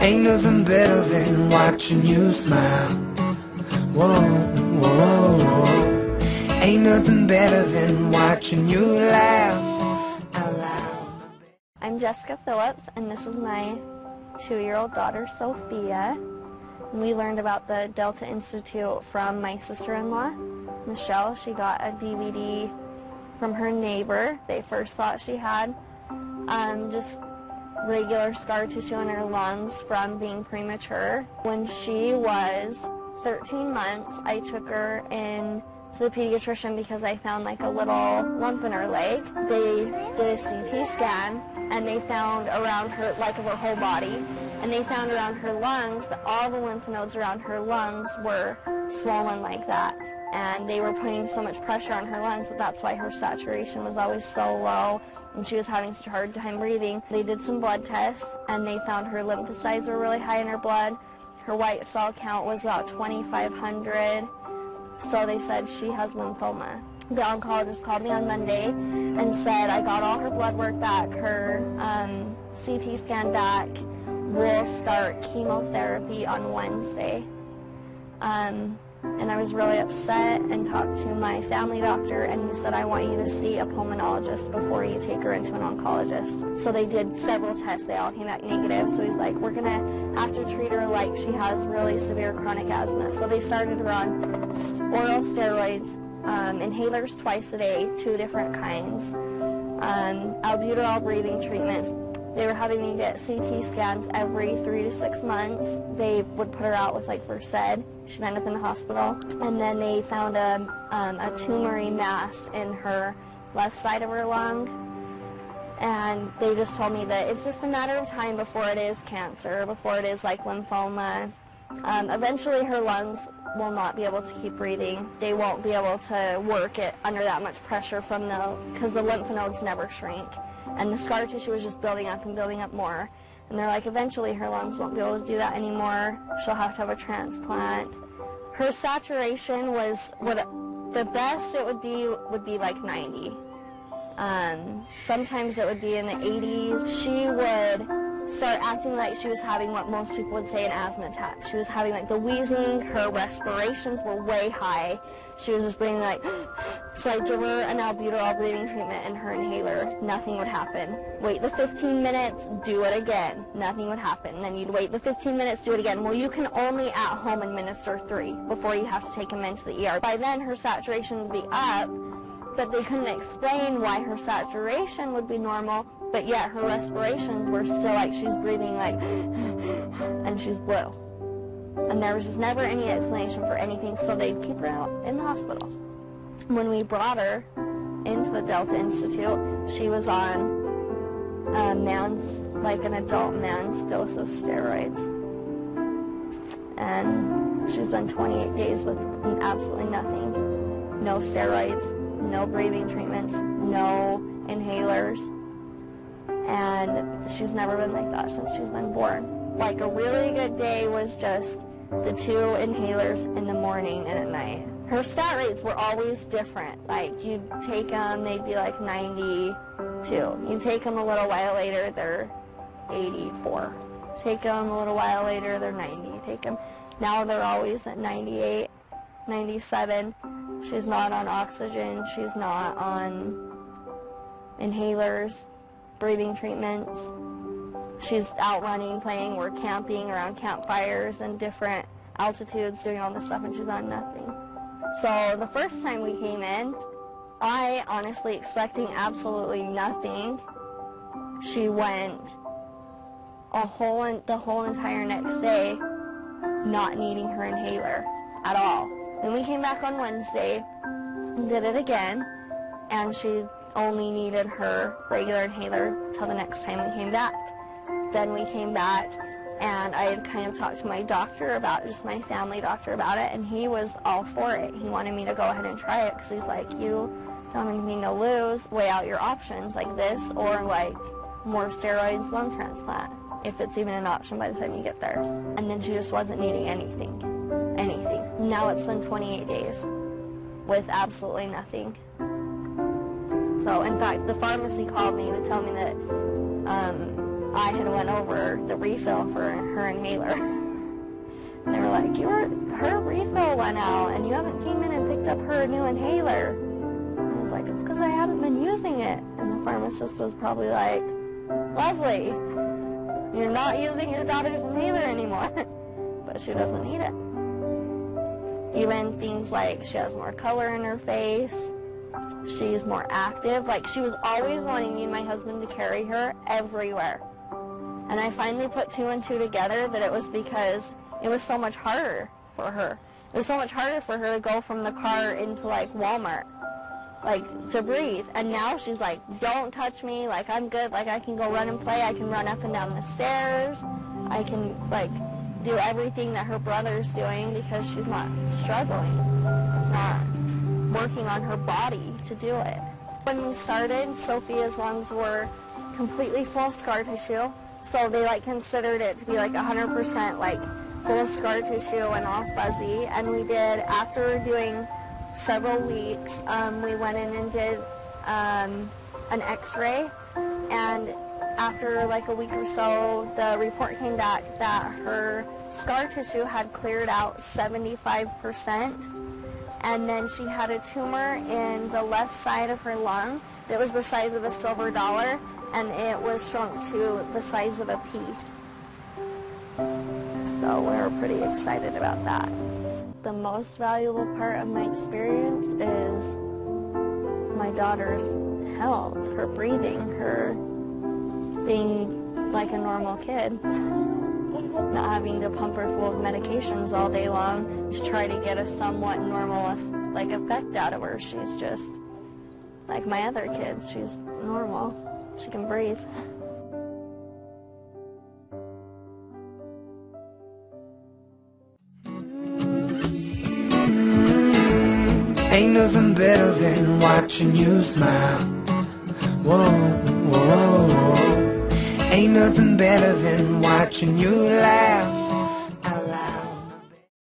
Ain't nothing better than watching you smile. Whoa, whoa, whoa. Ain't nothing better than watching you laugh out loud. I'm Jessica Phillips, and this is my 2-year-old daughter, Sophia. We learned about the Delta Institute from my sister-in-law, Michelle. She got a DVD from her neighbor. They first thought she had just regular scar tissue in her lungs from being premature. When she was 13 months, I took her in to the pediatrician because I found like a little lump in her leg. They did a CT scan, and they found around her, like of her whole body, and they found around her lungs that all the lymph nodes around her lungs were swollen like that. And they were putting so much pressure on her lungs that that's why her saturation was always so low, and she was having such a hard time breathing. They did some blood tests, and they found her lymphocytes were really high in her blood. Her white cell count was about 2,500, so they said she has lymphoma. The oncologist called me on Monday and said, I got all her blood work back, her CT scan back. We'll start chemotherapy on Wednesday. And I was really upset and talked to my family doctor, and he said, I want you to see a pulmonologist before you take her into an oncologist. So they did several tests. They all came back negative. So he's like, we're going to have to treat her like she has really severe chronic asthma. So they started her on oral steroids, inhalers twice a day, 2 different kinds, albuterol breathing treatments. They were having me get CT scans every 3 to 6 months. They would put her out with like Versed. She'd end up in the hospital. And then they found a tumory mass in her left side of her lung. And they just told me that it's just a matter of time before it is cancer, before it is like lymphoma. Eventually her lungs will not be able to keep breathing. They won't be able to work it under that much pressure because the lymph nodes never shrink. And the scar tissue was just building up and building up more. And they're like, eventually her lungs won't be able to do that anymore. She'll have to have a transplant. Her saturation was, the best it would be like 90. Sometimes it would be in the 80s. She would start acting like she was having what most people would say an asthma attack. She was having like the wheezing, her respirations were way high. She was just breathing like, so I'd give her an albuterol breathing treatment and her inhaler. Nothing would happen. Wait the 15 minutes, do it again. Nothing would happen. And then you'd wait the 15 minutes, do it again. Well, you can only at home administer 3 before you have to take them into the ER. By then her saturation would be up, but they couldn't explain why her saturation would be normal, but yet her respirations were still like she's breathing like, and she's blue. And there was just never any explanation for anything, so they'd keep her out in the hospital. When we brought her into the Delta Institute, she was on an adult man's dose of steroids. And she's been 28 days with absolutely nothing. No steroids, no breathing treatments, no inhalers. And she's never been like that since she's been born. Like a really good day was just the 2 inhalers in the morning and at night. Her stat rates were always different. Like you'd take them, they'd be like 92. You'd take them a little while later, they're 84. Take them a little while later, they're 90. Take them, now they're always at 98, 97. She's not on oxygen, she's not on inhalers, breathing treatments. She's out running, playing, we're camping around campfires and different altitudes, doing all this stuff, and she's on nothing. So the first time we came in, I honestly expecting absolutely nothing. She went the whole entire next day not needing her inhaler at all. Then we came back on Wednesday and did it again, and she only needed her regular inhaler till the next time we came back. Then we came back, and I had kind of talked to my doctor about it, just my family doctor about it, and he was all for it. He wanted me to go ahead and try it, because he's like, you don't have anything to lose, weigh out your options, like this, or like more steroids, lung transplant, if it's even an option by the time you get there. And then she just wasn't needing anything. Now it's been 28 days with absolutely nothing. So in fact, the pharmacy called me to tell me that I I had went over the refill for her inhaler. And they were like, her refill went out, and you haven't came in and picked up her new inhaler. And I was like, it's because I haven't been using it. And the pharmacist was probably like, lovely, you're not using your daughter's inhaler anymore. But she doesn't need it. Even things like she has more color in her face, she's more active. Like, she was always wanting me and my husband to carry her everywhere. And I finally put 2 and 2 together that it was because it was so much harder for her. It was so much harder for her to go from the car into, like, Walmart, like, to breathe. And now she's like, don't touch me, like, I'm good, like, I can go run and play, I can run up and down the stairs, I can, like, do everything that her brother's doing because she's not struggling. It's not working on her body to do it. When we started, Sophia's lungs were completely full of scar tissue, so they, like, considered it to be, like, 100%, like, full of scar tissue and all fuzzy. And we did, after doing several weeks, we went in and did an x-ray, and after like a week or so, the report came back that her scar tissue had cleared out 75%, and then she had a tumor in the left side of her lung that was the size of a silver dollar, and it was shrunk to the size of a pea. So we were pretty excited about that. The most valuable part of my experience is my daughter's health, her breathing, her being like a normal kid, not having to pump her full of medications all day long to try to get a somewhat normal like effect out of her. She's just like my other kids. She's normal. She can breathe. Ain't nothing better than watching you smile. Whoa, whoa, whoa. Ain't nothing better than watching you laugh.